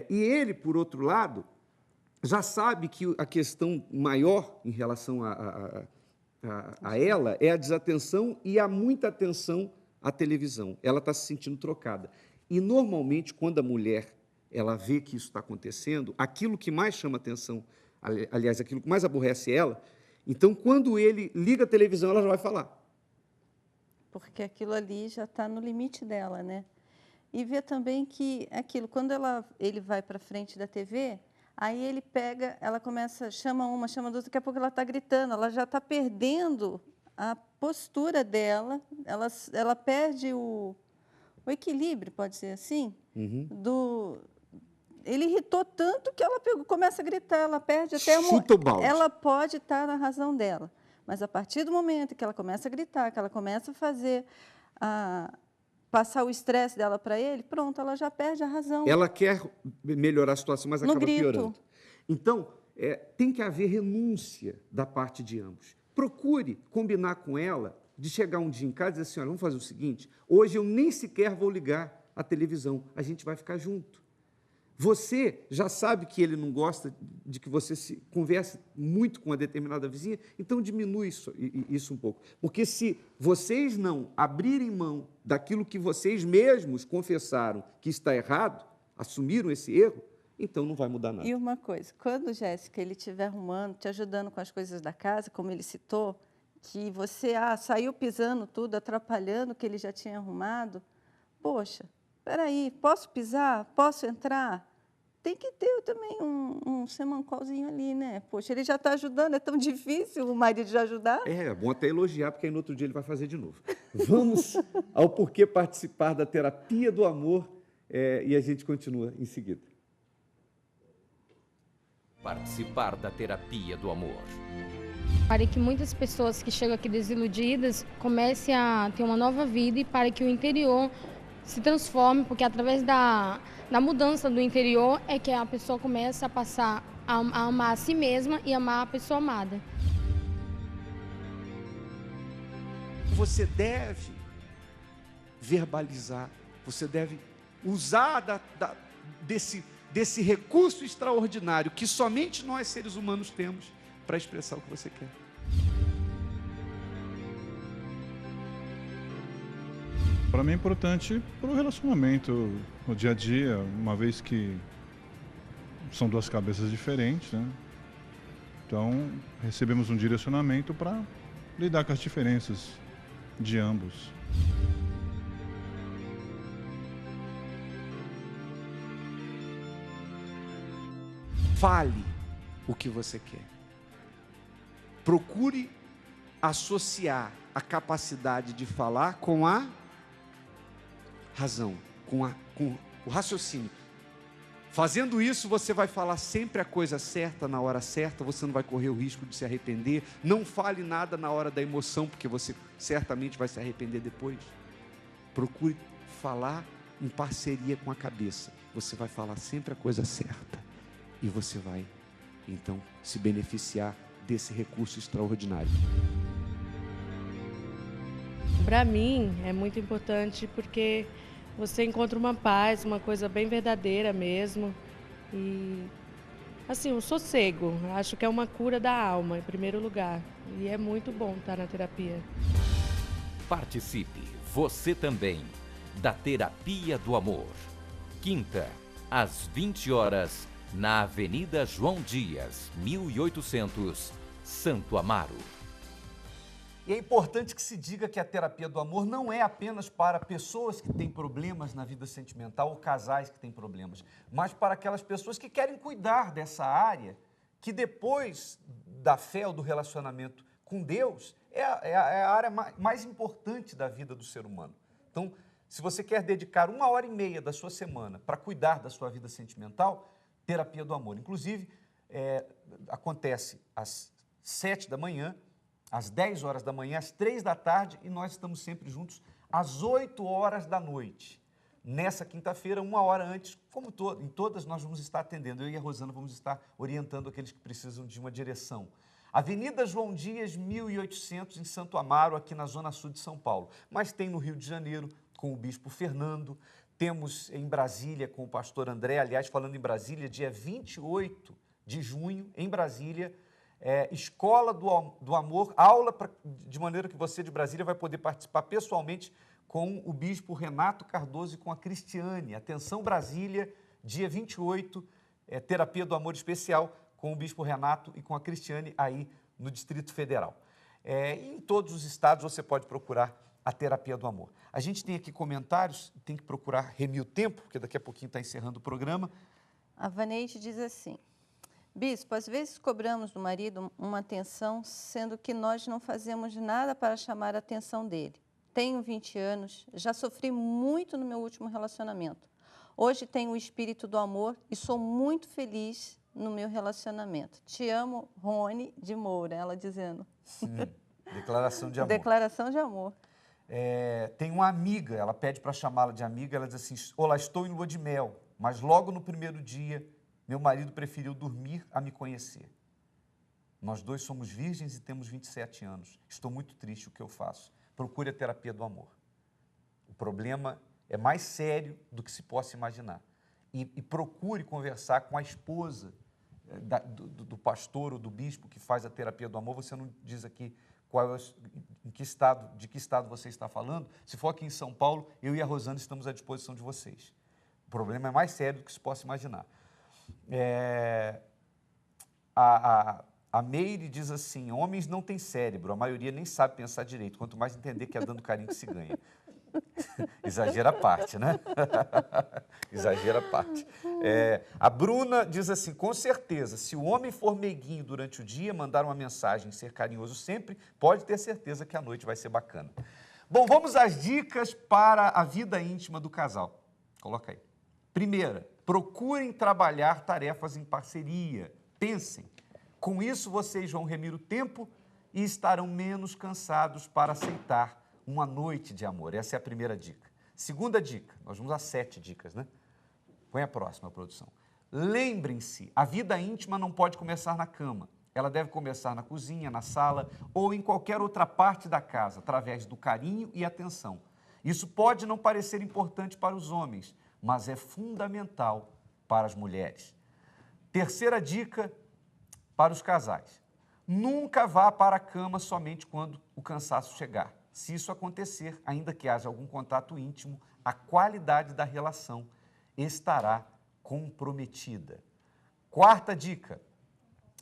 E ele, por outro lado, já sabe que a questão maior em relação a ela é a desatenção e a muita atenção à televisão. Ela está se sentindo trocada. E, normalmente, quando a mulher ela vê que isso está acontecendo, aquilo que mais chama atenção, aliás, aquilo que mais aborrece ela, então, quando ele liga a televisão, ela já vai falar. Porque aquilo ali já está no limite dela, né? E vê também que aquilo, quando ele vai para frente da TV, aí ele pega, ela começa, chama uma, chama duas, daqui a pouco ela está gritando, ela já está perdendo a postura dela, ela perde o equilíbrio, pode ser assim, ele irritou tanto que ela começa a gritar, ela perde até chuta o balde. Ela pode estar na razão dela, mas a partir do momento que ela começa a gritar, que ela começa a fazer passar o estresse dela para ele, pronto, ela já perde a razão. Ela quer melhorar a situação, mas acaba grito. Piorando. Então, tem que haver renúncia da parte de ambos. Procure combinar com ela de chegar um dia em casa e dizer assim, olha, vamos fazer o seguinte, hoje eu nem sequer vou ligar a televisão, a gente vai ficar junto. Você já sabe que ele não gosta de que você se converse muito com uma determinada vizinha, então diminui isso um pouco. Porque se vocês não abrirem mão daquilo que vocês mesmos confessaram que está errado, assumiram esse erro, então não vai mudar nada. E uma coisa, quando, Jéssica, ele estiver arrumando, te ajudando com as coisas da casa, como ele citou, que você saiu pisando tudo, atrapalhando o que ele já tinha arrumado, poxa, espera aí, posso pisar? Posso entrar? tem que ter também um semancolzinho ali, né? Poxa, ele já está ajudando, é tão difícil o marido já ajudar. É bom até elogiar, porque aí no outro dia ele vai fazer de novo. Vamos ao porquê participar da terapia do amor e a gente continua em seguida. Participar da terapia do amor. Para que muitas pessoas que chegam aqui desiludidas comecem a ter uma nova vida e para que o interior se transforme, porque através da mudança do interior é que a pessoa começa a passar a amar a si mesma e amar a pessoa amada. Você deve verbalizar, você deve usar desse recurso extraordinário que somente nós, seres humanos, temos para expressar o que você quer. Para mim é importante para o relacionamento, no dia a dia, uma vez que são duas cabeças diferentes, né? Então, recebemos um direcionamento para lidar com as diferenças de ambos. Fale o que você quer. Procure associar a capacidade de falar com a razão, com o raciocínio. Fazendo isso, você vai falar sempre a coisa certa, na hora certa, você não vai correr o risco de se arrepender. Não fale nada na hora da emoção, porque você certamente vai se arrepender depois. Procure falar em parceria com a cabeça. Você vai falar sempre a coisa certa. E você vai, então, se beneficiar desse recurso extraordinário. Para mim, é muito importante porque você encontra uma paz, uma coisa bem verdadeira mesmo. E, assim, um sossego. Acho que é uma cura da alma, em primeiro lugar. E é muito bom estar na terapia. Participe, você também, da Terapia do Amor. Quinta, às 20 horas, na Avenida João Dias, 1800, Santo Amaro. E é importante que se diga que a terapia do amor não é apenas para pessoas que têm problemas na vida sentimental ou casais que têm problemas, mas para aquelas pessoas que querem cuidar dessa área, que depois da fé ou do relacionamento com Deus, é a área mais importante da vida do ser humano. Então, se você quer dedicar 1h30 da sua semana para cuidar da sua vida sentimental, terapia do amor. Inclusive, acontece às 7 da manhã, às 10 horas da manhã, às 3 da tarde, e nós estamos sempre juntos às 8 horas da noite. Nessa quinta-feira, 1 hora antes, como em todas nós vamos estar atendendo. Eu e a Rosana vamos estar orientando aqueles que precisam de uma direção. Avenida João Dias, 1800, em Santo Amaro, aqui na Zona Sul de São Paulo. Mas tem no Rio de Janeiro, com o Bispo Fernando. Temos em Brasília, com o pastor André. Aliás, falando em Brasília, dia 28 de junho, em Brasília, Escola do Amor, aula de maneira que você de Brasília vai poder participar pessoalmente com o Bispo Renato Cardoso e com a Cristiane. Atenção, Brasília, dia 28, terapia do amor especial com o Bispo Renato e com a Cristiane aí no Distrito Federal. E em todos os estados você pode procurar a terapia do amor. A gente tem aqui comentários, tem que procurar remir o tempo, porque daqui a pouquinho está encerrando o programa. A Vaneide diz assim: Bispo, às vezes cobramos do marido uma atenção, sendo que nós não fazemos nada para chamar a atenção dele. Tenho 20 anos, já sofri muito no meu último relacionamento. Hoje tenho o espírito do amor e sou muito feliz no meu relacionamento. Te amo, Rony de Moura, ela dizendo. Declaração de amor. Declaração de amor. Tem uma amiga, ela pede para chamá-la de amiga, ela diz assim: olá, estou em lua de mel, mas logo no primeiro dia, meu marido preferiu dormir a me conhecer. Nós dois somos virgens e temos 27 anos. Estou muito triste, o que eu faço? Procure a terapia do amor. O problema é mais sério do que se possa imaginar. E procure conversar com a esposa do pastor ou do bispo que faz a terapia do amor. Você não diz aqui de que estado você está falando. Se for aqui em São Paulo, eu e a Rosana estamos à disposição de vocês. O problema é mais sério do que se possa imaginar. A Meire diz assim: homens não têm cérebro, a maioria nem sabe pensar direito, quanto mais entender que é dando carinho que se ganha. Exagera a parte, né? Exagera a parte. A Bruna diz assim, com certeza, se o homem for meiguinho durante o dia, mandar uma mensagem, ser carinhoso sempre, pode ter certeza que a noite vai ser bacana. Bom, vamos às dicas para a vida íntima do casal. Coloca aí. Primeira, procurem trabalhar tarefas em parceria. Pensem. Com isso, vocês vão remir o tempo e estarão menos cansados para aceitar uma noite de amor. Essa é a primeira dica. Segunda dica, nós vamos a 7 dicas, né? Põe a próxima, produção. Lembrem-se, a vida íntima não pode começar na cama. Ela deve começar na cozinha, na sala ou em qualquer outra parte da casa, através do carinho e atenção. Isso pode não parecer importante para os homens, mas é fundamental para as mulheres. Terceira dica para os casais. Nunca vá para a cama somente quando o cansaço chegar. Se isso acontecer, ainda que haja algum contato íntimo, a qualidade da relação estará comprometida. Quarta dica.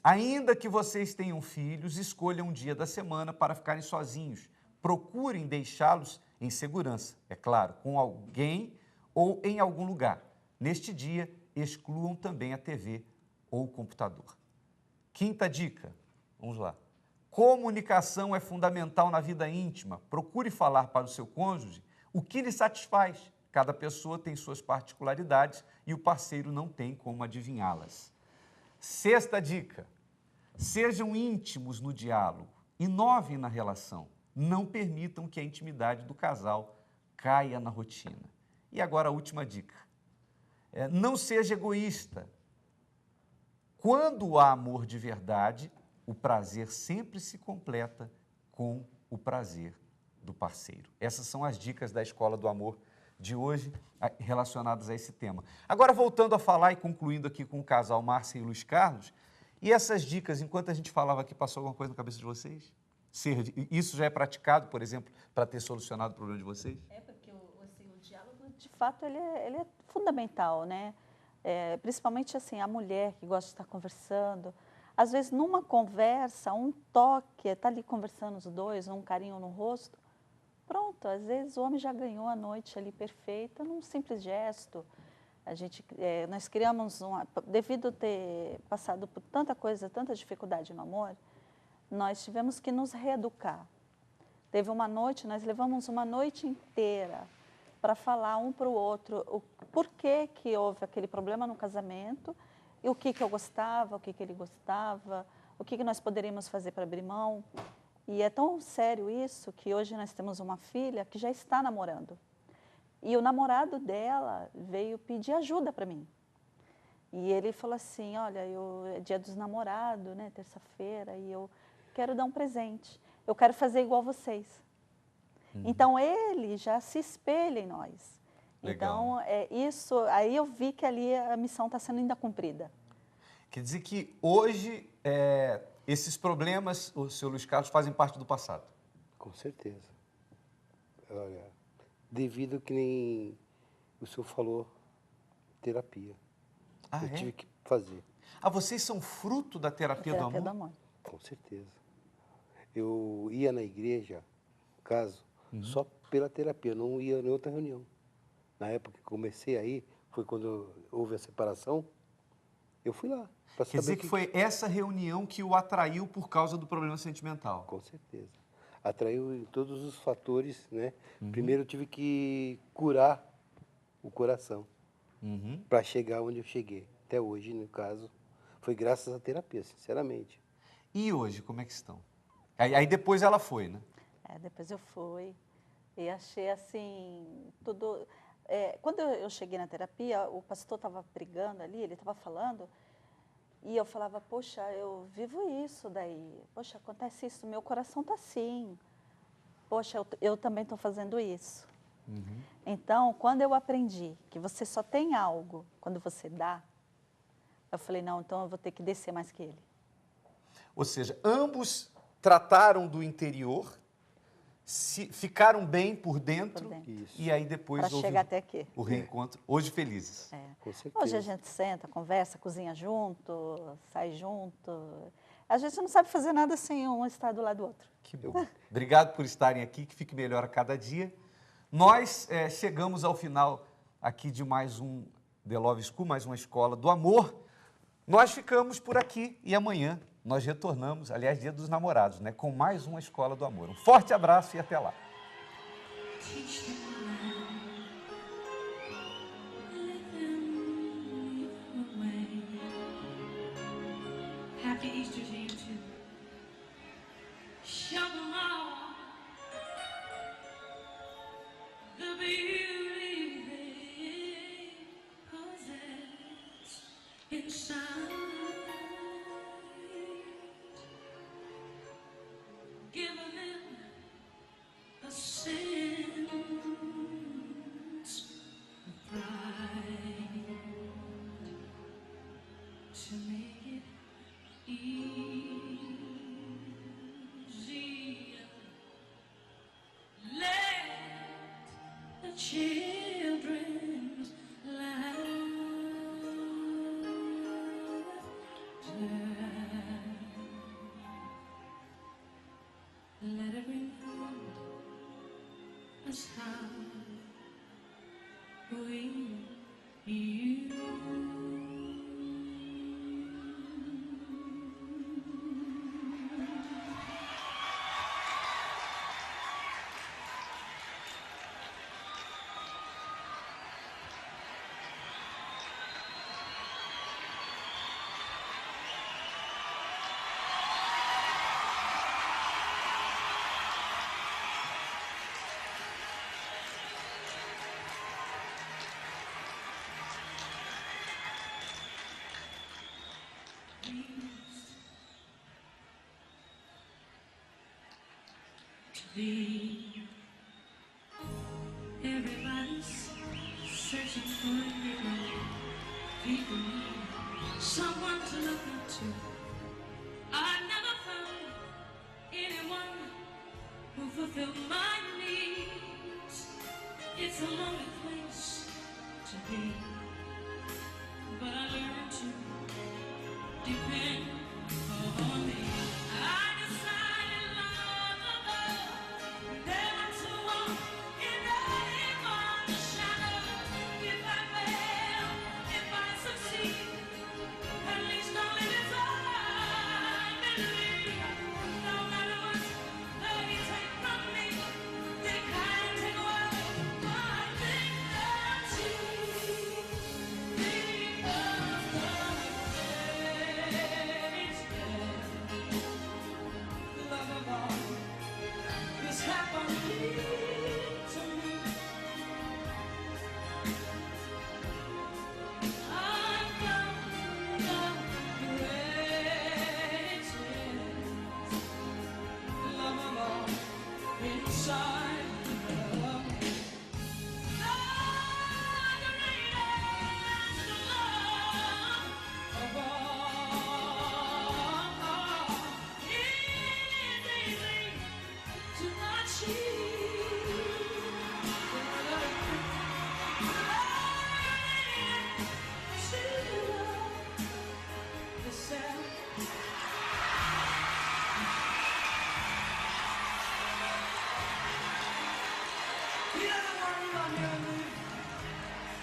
Ainda que vocês tenham filhos, escolham um dia da semana para ficarem sozinhos. Procurem deixá-los em segurança, é claro, com alguém ou em algum lugar. Neste dia, excluam também a TV ou o computador. Quinta dica, vamos lá. Comunicação é fundamental na vida íntima. Procure falar para o seu cônjuge o que lhe satisfaz. Cada pessoa tem suas particularidades e o parceiro não tem como adivinhá-las. Sexta dica, sejam íntimos no diálogo, inovem na relação. Não permitam que a intimidade do casal caia na rotina. E agora a última dica, não seja egoísta. Quando há amor de verdade, o prazer sempre se completa com o prazer do parceiro. Essas são as dicas da Escola do Amor de hoje relacionadas a esse tema. Agora, voltando a falar e concluindo aqui com o casal Márcia e Luiz Carlos, e essas dicas, enquanto a gente falava aqui, passou alguma coisa na cabeça de vocês? Isso já é praticado, por exemplo, para ter solucionado o problema de vocês? Porque o diálogo, de fato, ele é fundamental, né? Principalmente assim, a mulher que gosta de estar conversando. Às vezes, numa conversa, um toque, está ali conversando os dois, um carinho no rosto, pronto, às vezes o homem já ganhou a noite ali perfeita num simples gesto. Nós criamos, devido ter passado por tanta coisa, tanta dificuldade no amor, nós tivemos que nos reeducar. Teve uma noite, nós levamos uma noite inteira para falar um para o outro o porquê que houve aquele problema no casamento, e o que eu gostava, o que ele gostava, o que nós poderíamos fazer para abrir mão. E é tão sério isso que hoje nós temos uma filha que já está namorando. E o namorado dela veio pedir ajuda para mim. E ele falou assim, olha, é dia dos namorados, né, terça-feira, e eu quero dar um presente. Eu quero fazer igual vocês. Então, ele já se espelha em nós. Legal. Então, isso, aí eu vi que ali a missão está sendo ainda cumprida. Quer dizer que hoje esses problemas, o seu Luiz Carlos, fazem parte do passado? Com certeza. Olha, devido que nem o senhor falou, terapia. Eu tive que fazer. Vocês são fruto da terapia do amor? Com certeza. Eu ia na igreja, no caso, só pela terapia, não ia em outra reunião. Na época que comecei aí, foi quando houve a separação, eu fui lá. Quer dizer que foi essa reunião que o atraiu por causa do problema sentimental? Com certeza. Atraiu em todos os fatores, né? Primeiro eu tive que curar o coração para chegar onde eu cheguei. Até hoje, no caso, foi graças à terapia, sinceramente. E hoje, como é que estão? Aí depois ela foi, né? Depois eu fui e achei assim, tudo... quando eu cheguei na terapia, o pastor estava pregando ali, ele estava falando, e eu falava, poxa, eu vivo isso daí, poxa, acontece isso, meu coração está assim, poxa, eu também estou fazendo isso. Então, quando eu aprendi que você só tem algo quando você dá, eu falei, não, então eu vou ter que descer mais que ele. Ou seja, ambos trataram do interior, ficaram bem por dentro. E aí depois houve chegar até aqui. O reencontro. Hoje felizes. Com certeza. Hoje a gente senta, conversa, cozinha junto, sai junto. A gente não sabe fazer nada sem um estar do lado do outro. Que bom. Obrigado por estarem aqui, que fique melhor a cada dia. Nós chegamos ao final aqui de mais um The Love School, mais uma escola do amor. Nós ficamos por aqui e amanhã nós retornamos, aliás, Dia dos Namorados, né, com mais uma escola do amor. Um forte abraço e até lá. Happy Easter to you too. Show them all the beauty they possess inside. Give them a sense of pride to make it easier. Let the children's laughter let it remind us how we used be. Everybody's searching for a hero. People need someone to look up to. I've never found anyone who fulfilled my needs. It's a lonely place to be, but I learned to depend on me. I decided long ago never to walk in anyone's shadow. If I fail, if I succeed, at least I'll live as I believe. No matter what they take from me, they can't take away my dignity. This happened to me. I've found the greatest love of all inside of me. The greatest love of all. It is easy to achieve.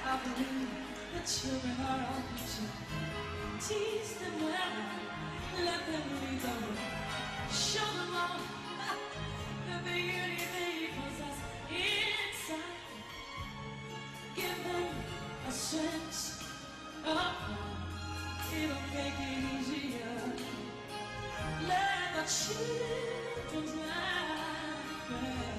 I believe the children are all picture. Teach them well, let them lead the way. Show them all the beauty they possess inside. Give them a sense of pride. It'll make it easier. Let the children's laughter